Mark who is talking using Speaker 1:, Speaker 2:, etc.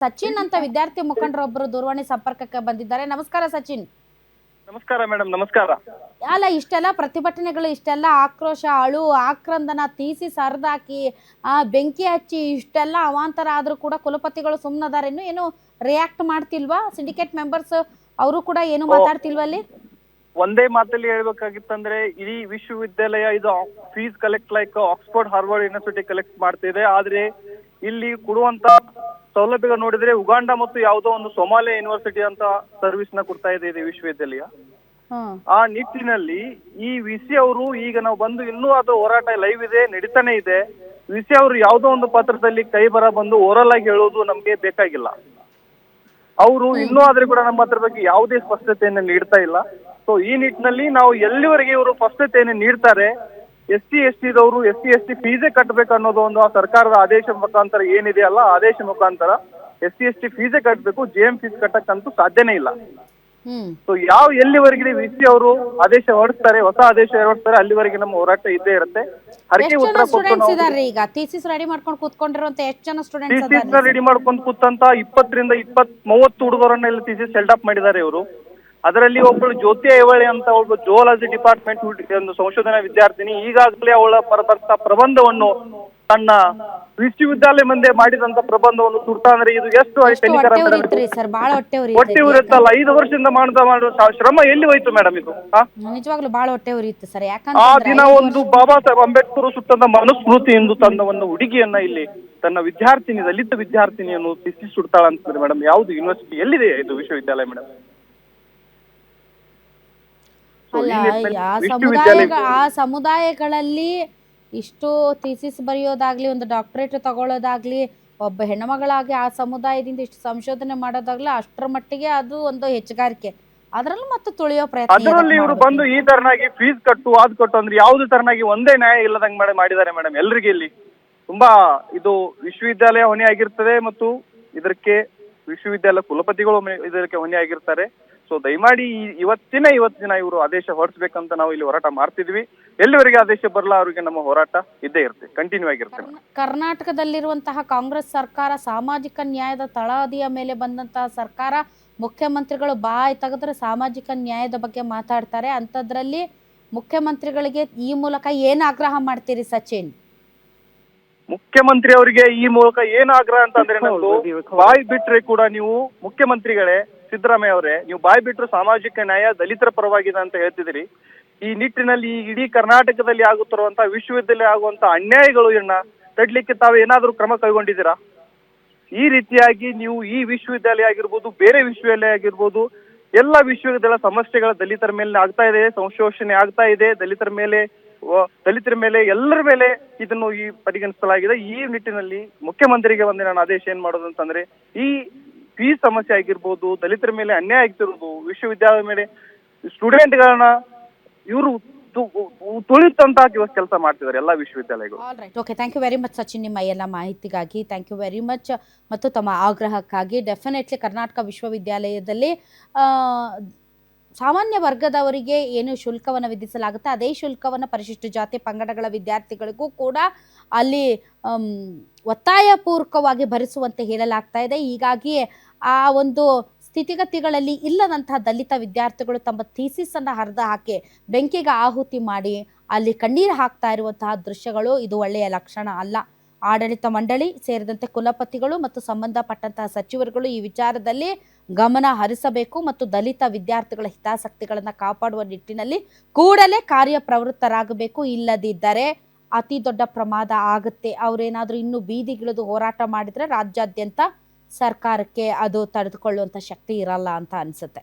Speaker 1: ಸಚಿನ್ ಅಂತ ವಿದ್ಯಾರ್ಥಿ ಮುಖಂಡರೊಬ್ಬರು ದೂರವಾಣಿ ಸಂಪರ್ಕಕ್ಕೆ ಬಂದಿದ್ದಾರೆ. ನಮಸ್ಕಾರ ಸಚಿನ್.
Speaker 2: ನಮಸ್ಕಾರ ಮೇಡಮ್, ನಮಸ್ಕಾರ.
Speaker 1: ಅಲ್ಲ, ಇಷ್ಟೆಲ್ಲ ಪ್ರತಿಭಟನೆಗಳು, ಇಷ್ಟೆಲ್ಲ ಆಕ್ರೋಶ, ಅಳು, ಆಕ್ರಂದನ, ಥೀಸಿಸ್ ಹರಿದಾಕಿ ಬೆಂಕಿ ಹಚ್ಚಿ ಇಷ್ಟೆಲ್ಲ ಅವಾಂತರ ಆದ್ರೂ ಕೂಡ ಕುಲಪತಿಗಳು ಸುಮ್ಮನದಾರೇನು? ಏನು ರಿಯಾಕ್ಟ್ ಮಾಡ್ತಿಲ್ವಾ? ಸಿಂಡಿಕೇಟ್ ಮೆಂಬರ್ಸ್ ಅವರು ಕೂಡ ಏನು ಮಾತಾಡ್ತಿಲ್ವಾ ಅಲ್ಲಿ?
Speaker 2: ಒಂದೇ ಮಾತಲ್ಲಿ ಹೇಳ್ಬೇಕಾಗಿತ್ತಂದ್ರೆ, ಇಡೀ ವಿಶ್ವವಿದ್ಯಾಲಯ ಇದು fees collect like Oxford Harvard university collect ಮಾಡ್ತಿದೆ. ಆದ್ರೆ ಇಲ್ಲಿ ಕೊಡುವಂತ ಸೌಲಭ್ಯಗಳು ನೋಡಿದ್ರೆ ಉಗಾಂಡ ಮತ್ತು ಯಾವುದೋ ಒಂದು ಸೊಮಾಲಿಯಾ ಯೂನಿವರ್ಸಿಟಿ ಅಂತ ಸರ್ವಿಸ್ ನ ಕೊಡ್ತಾ ಇದೆ ಇದು ವಿಶ್ವವಿದ್ಯಾಲಯ. ಆ ನಿಟ್ಟಿನಲ್ಲಿ ಈ ವಿಸಿ ಅವರು ಈಗ ನಾವು ಬಂದು ಇನ್ನೂ ಅದು ಹೋರಾಟ ಲೈವ್ ಇದೆ, ನಡೀತಾನೆ ಇದೆ. ವಿಸಿ ಅವರು ಯಾವುದೋ ಒಂದು ಪತ್ರದಲ್ಲಿ ಕೈ ಬರ ಬಂದು ಓರಲ್ ಆಗಿ ಹೇಳೋದು ನಮ್ಗೆ ಬೇಕಾಗಿಲ್ಲ. ಅವರು ಇನ್ನೂ ಆದ್ರೆ ಕೂಡ ನಮ್ಮ ಹತ್ರ ಬಗ್ಗೆ ಯಾವುದೇ ಸ್ಪಷ್ಟತೆಯನ್ನು ನೀಡ್ತಾ ಇಲ್ಲ. ಸೊ ಈ ನಿಟ್ಟಿನಲ್ಲಿ ನಾವು ಎಲ್ಲಿವರೆಗೆ ಇವರು ಸ್ಪಷ್ಟತೆಯನ್ನು ನೀಡ್ತಾರೆ, SC/ST ದವರು SC/ST ಫೀಸೇ ಕಟ್ಟಬೇಕು ಅನ್ನೋದು ಒಂದು ಆ ಸರ್ಕಾರದ ಆದೇಶ ಮುಖಾಂತರ ಏನಿದೆಯಲ್ಲ, ಆದೇಶ ಮುಖಾಂತರ SC/ST ಫೀಸೇ ಕಟ್ಟಬೇಕು, JM ಫೀಸ್ ಕಟ್ಟಕ್ಕಂತೂ ಸಾಧ್ಯನೇ ಇಲ್ಲ. ಸೊ ಎಲ್ಲಿವರೆಗೆ ವಿಸಿ ಅವರು ಆದೇಶ ಹೊರಡಿಸ್ತಾರೆ, ಹೊಸ ಆದೇಶ ಹೊರಡಿಸ್ತಾರೆ, ಅಲ್ಲಿವರೆಗೆ ನಮ್ಮ ಹೋರಾಟ ಇದ್ದೇ ಇರುತ್ತೆ. ಹರಕೆ ಉತ್ತರ ಕೊಟ್ಟು
Speaker 1: ಈಗ ಥೀಸಿಸ್ ರೆಡಿ ಮಾಡ್ಕೊಂಡು ಕೂತ್ಕೊಂಡಿರುವಂತ ಎಷ್ಟು ಜನ
Speaker 2: ಥೀಸಿಸ್ ರೆಡಿ ಮಾಡ್ಕೊಂಡು ಕೂತಂತ 20 ರಿಂದ 30 ಹುಡುಗರನ್ನ ಇಲ್ಲಿ ಥೀಸಿಸ್ ಹೆಲ್ಡ್ ಅಪ್ ಮಾಡಿದ್ದಾರೆ ಇವರು. ಅದರಲ್ಲಿ ಒಬ್ಬಳು ಜ್ಯೋತಿ ಐವಳಿ ಅಂತ ಒಬ್ಬ ಜುವಾಲಜಿ ಡಿಪಾರ್ಟ್ಮೆಂಟ್ ಒಂದು ಸಂಶೋಧನಾ ವಿದ್ಯಾರ್ಥಿನಿ ಈಗಾಗಲೇ ಅವಳ ಪ್ರಬಂಧವನ್ನು ತನ್ನ ವಿಶ್ವವಿದ್ಯಾಲಯ ಮುಂದೆ ಮಾಡಿದಂತ ಪ್ರಬಂಧವನ್ನು ಸುಡ್ತಾ ಅಂದ್ರೆ ಇದು ಎಷ್ಟು ಕನಿಕರ ಹೊಟ್ಟೆ ಉರಿಯುತ್ತಲ್ಲ. 5 ವರ್ಷದಿಂದ ಮಾಡುವ ಶ್ರಮ ಎಲ್ಲಿ ಹೋಯ್ತು ಮೇಡಮ್ ಇದು?
Speaker 1: ನಿಜವಾಗ್ಲೂ ಬಹಳ ಹೊಟ್ಟೆ ಉರಿಯುತ್ತೆ ಸರ್.
Speaker 2: ಆ ದಿನ ಒಂದು ಬಾಬಾ ಸಾಹೇಬ್ ಅಂಬೇಡ್ಕರ್ ಸುಟ್ಟಂತ ಮನುಸ್ಮೃತಿ ಎಂದು ತನ್ನ ಒಂದು ಹುಡುಗಿಯನ್ನ ಇಲ್ಲಿ ತನ್ನ ವಿದ್ಯಾರ್ಥಿನಿ, ದಲಿತ ವಿದ್ಯಾರ್ಥಿನಿಯನ್ನು ಸುಡ್ತಾಳ ಅಂತಂದ್ರೆ ಮೇಡಮ್, ಯಾವ್ದು ಯೂನಿವರ್ಸಿಟಿ ಎಲ್ಲಿದೆ ಇದು ವಿಶ್ವವಿದ್ಯಾಲಯ ಮೇಡಮ್?
Speaker 1: ಆ ಸಮುದಾಯಗಳಲ್ಲಿ ಇಷ್ಟು ಥೀಸಿಸ್ ಬರೆಯೋದಾಗ್ಲಿ, ಒಂದು ಡಾಕ್ಟರೇಟ್ ತಗೊಳ್ಳೋದಾಗ್ಲಿ, ಒಬ್ಬ ಹೆಣ್ಮಗಳಾಗಿ ಆ ಸಮುದಾಯದಿಂದ ಇಷ್ಟು ಸಂಶೋಧನೆ ಮಾಡೋದಾಗ್ಲಿ, ಅಷ್ಟರ ಮಟ್ಟಿಗೆ ಅದು ಒಂದು ಹೆಚ್ಚುಗಾರಿಕೆ. ಅದ್ರಲ್ಲೂ ಮತ್ತು ತುಳಿಯೋ ಪ್ರಯತ್ನ.
Speaker 2: ಅದರಲ್ಲಿ ಇವರು ಬಂದು ಈ ತರನಾಗಿ ಫೀಸ್ ಕಟ್ಟು ಅದ್ ಕಟ್ಟು ಅಂದ್ರೆ ಯಾವ್ದು ತರನಾಗಿ ಒಂದೇ ನ್ಯಾಯ ಇಲ್ಲದಂಗ್ ಮಾಡಿದ್ದಾರೆ ಮೇಡಮ್ ಎಲ್ಲರಿಗೆ. ಇಲ್ಲಿ ತುಂಬಾ ಇದು ವಿಶ್ವವಿದ್ಯಾಲಯ ಹೊಣೆ ಆಗಿರ್ತದೆ ಮತ್ತು ಇದಕ್ಕೆ ವಿಶ್ವವಿದ್ಯಾಲಯ ಕುಲಪತಿಗಳು ಇದಕ್ಕೆ ಹೊಣೆ ಆಗಿರ್ತಾರೆ. ಸೊ ದಯಮಾಡಿ ಇವತ್ತಿನ ಇವರು ಆದೇಶ ಹೊರಡಿಸ್ಬೇಕಂತ ನಾವು ಇಲ್ಲಿ ಹೋರಾಟ ಮಾಡ್ತಿದ್ವಿ. ಎಲ್ಲಿವರೆಗೆ ಆದೇಶ ಬರಲ್ಲ ಅವರಿಗೆ ನಮ್ಮ ಹೋರಾಟ ಇದ್ದೇ ಇರುತ್ತೆ, ಕಂಟಿನ್ಯೂ ಆಗಿರುತ್ತೆ.
Speaker 1: ಕರ್ನಾಟಕದಲ್ಲಿರುವಂತಹ ಕಾಂಗ್ರೆಸ್ ಸರ್ಕಾರ ಸಾಮಾಜಿಕ ನ್ಯಾಯದ ತಳಹದಿಯ ಮೇಲೆ ಬಂದಂತಹ ಸರ್ಕಾರ. ಮುಖ್ಯಮಂತ್ರಿಗಳು ಬಾಯಿ ತೆಗೆದ್ರೆ ಸಾಮಾಜಿಕ ನ್ಯಾಯದ ಬಗ್ಗೆ ಮಾತಾಡ್ತಾರೆ. ಅಂಥದ್ರಲ್ಲಿ ಮುಖ್ಯಮಂತ್ರಿಗಳಿಗೆ ಈ ಮೂಲಕ ಏನ್ ಆಗ್ರಹ ಮಾಡ್ತೀರಿ ಸಚಿನ್?
Speaker 2: ಮುಖ್ಯಮಂತ್ರಿ ಅವರಿಗೆ ಈ ಮೂಲಕ ಏನ್ ಆಗ್ರಹ ಅಂತಂದ್ರೆ, ಬಾಯಿ ಬಿಟ್ರೆ ಕೂಡ ನೀವು ಮುಖ್ಯಮಂತ್ರಿಗಳೇ ಸಿದ್ದರಾಮಯ್ಯ ಅವರೇ, ನೀವು ಬಾಯಿ ಬಿಟ್ರು ಸಾಮಾಜಿಕ ನ್ಯಾಯ ದಲಿತರ ಪರವಾಗಿದೆ ಅಂತ ಹೇಳ್ತಿದ್ದೀರಿ. ಈ ನಿಟ್ಟಿನಲ್ಲಿ ಇಡೀ ಕರ್ನಾಟಕದಲ್ಲಿ ಆಗುತ್ತಿರುವಂತಹ ವಿಶ್ವವಿದ್ಯಾಲಯ ಆಗುವಂತ ಅನ್ಯಾಯಗಳನ್ನ ತಡ್ಲಿಕ್ಕೆ ತಾವು ಏನಾದ್ರೂ ಕ್ರಮ ಕೈಗೊಂಡಿದ್ದೀರಾ? ಈ ರೀತಿಯಾಗಿ ನೀವು ಈ ವಿಶ್ವವಿದ್ಯಾಲಯ ಆಗಿರ್ಬೋದು, ಬೇರೆ ವಿಶ್ವವಿದ್ಯಾಲಯ ಆಗಿರ್ಬೋದು, ಎಲ್ಲ ವಿಶ್ವವಿದ್ಯಾಲಯ ಸಮಸ್ಯೆಗಳ ದಲಿತರ ಮೇಲೆ ಆಗ್ತಾ ಇದೆ, ಸಂಶೋಧನೆ ಆಗ್ತಾ ಇದೆ. ದಲಿತರ ಮೇಲೆ ಎಲ್ಲರ ಮೇಲೆ ಇದನ್ನು ಪರಿಗಣಿಸಲಾಗಿದೆ. ಈ ನಿಟ್ಟಿನಲ್ಲಿ ಮುಖ್ಯಮಂತ್ರಿಗೆ ಒಂದು ನಾನು ಆದೇಶ ಏನ್ ಮಾಡೋದು ಅಂತಂದ್ರೆ, ಈ ಫೀಸ್ ಸಮಸ್ಯೆ ಆಗಿರ್ಬೋದು, ದಲಿತರ ಮೇಲೆ ಅನ್ಯಾಯ ಆಗ್ತಿರೋದು, ವಿಶ್ವವಿದ್ಯಾಲಯದ ಮೇಲೆ ಸ್ಟೂಡೆಂಟ್ಗಳನ್ನ ಇವರು ತುಳಿತಂತ ಕೆಲಸ ಮಾಡ್ತಿದ್ದಾರೆ ಎಲ್ಲ ವಿಶ್ವವಿದ್ಯಾಲಯಗಳು.
Speaker 1: Okay, thank you very much Sachin, ನಿಮ್ಮ ಎಲ್ಲ ಮಾಹಿತಿಗಾಗಿ ಥ್ಯಾಂಕ್ ಯು ವೆರಿ ಮಚ್ ಮತ್ತು ತಮ್ಮ ಆಗ್ರಹಕ್ಕಾಗಿ. ಡೆಫಿನೆಟ್ಲಿ ಕರ್ನಾಟಕ ವಿಶ್ವವಿದ್ಯಾಲಯದಲ್ಲಿ ಸಾಮಾನ್ಯ ವರ್ಗದವರಿಗೆ ಏನು ಶುಲ್ಕವನ್ನು ವಿಧಿಸಲಾಗುತ್ತೆ, ಅದೇ ಶುಲ್ಕವನ್ನು ಪರಿಶಿಷ್ಟ ಜಾತಿ ಪಂಗಡಗಳ ವಿದ್ಯಾರ್ಥಿಗಳಿಗೂ ಕೂಡ ಅಲ್ಲಿ ಒತ್ತಾಯಪೂರ್ವಕವಾಗಿ ಭರಿಸುವಂತೆ ಹೇಳಲಾಗ್ತಾ ಇದೆ. ಹೀಗಾಗಿ ಆ ಒಂದು ಸ್ಥಿತಿಗತಿಗಳಲ್ಲಿ ಇಲ್ಲದಂತಹ ದಲಿತ ವಿದ್ಯಾರ್ಥಿಗಳು ತಮ್ಮ ಥೀಸಿಸ್ ಅನ್ನು ಹರಿದು ಹಾಕಿ ಬೆಂಕಿಗೆ ಆಹುತಿ ಮಾಡಿ ಅಲ್ಲಿ ಕಣ್ಣೀರು ಹಾಕ್ತಾ ಇರುವಂತಹ ದೃಶ್ಯಗಳು ಇದು ಒಳ್ಳೆಯ ಲಕ್ಷಣ ಅಲ್ಲ. ಆಡಳಿತ ಮಂಡಳಿ ಸೇರಿದಂತೆ ಕುಲಪತಿಗಳು ಮತ್ತು ಸಂಬಂಧಪಟ್ಟಂತಹ ಸಚಿವರುಗಳು ಈ ವಿಚಾರದಲ್ಲಿ ಗಮನ ಹರಿಸಬೇಕು ಮತ್ತು ದಲಿತ ವಿದ್ಯಾರ್ಥಿಗಳ ಹಿತಾಸಕ್ತಿಗಳನ್ನು ಕಾಪಾಡುವ ನಿಟ್ಟಿನಲ್ಲಿ ಕೂಡಲೇ ಕಾರ್ಯಪ್ರವೃತ್ತರಾಗಬೇಕು. ಇಲ್ಲದಿದ್ದರೆ ಅತಿ ದೊಡ್ಡ ಪ್ರಮಾದ ಆಗುತ್ತೆ. ಅವರೇನಾದರೂ ಇನ್ನೂ ಬೀದಿಗಿಳಿದು ಹೋರಾಟ ಮಾಡಿದರೆ ರಾಜ್ಯಾದ್ಯಂತ ಸರ್ಕಾರಕ್ಕೆ ಅದು ತಡೆದುಕೊಳ್ಳುವಂಥ ಶಕ್ತಿ ಇರಲ್ಲ ಅಂತ ಅನಿಸುತ್ತೆ.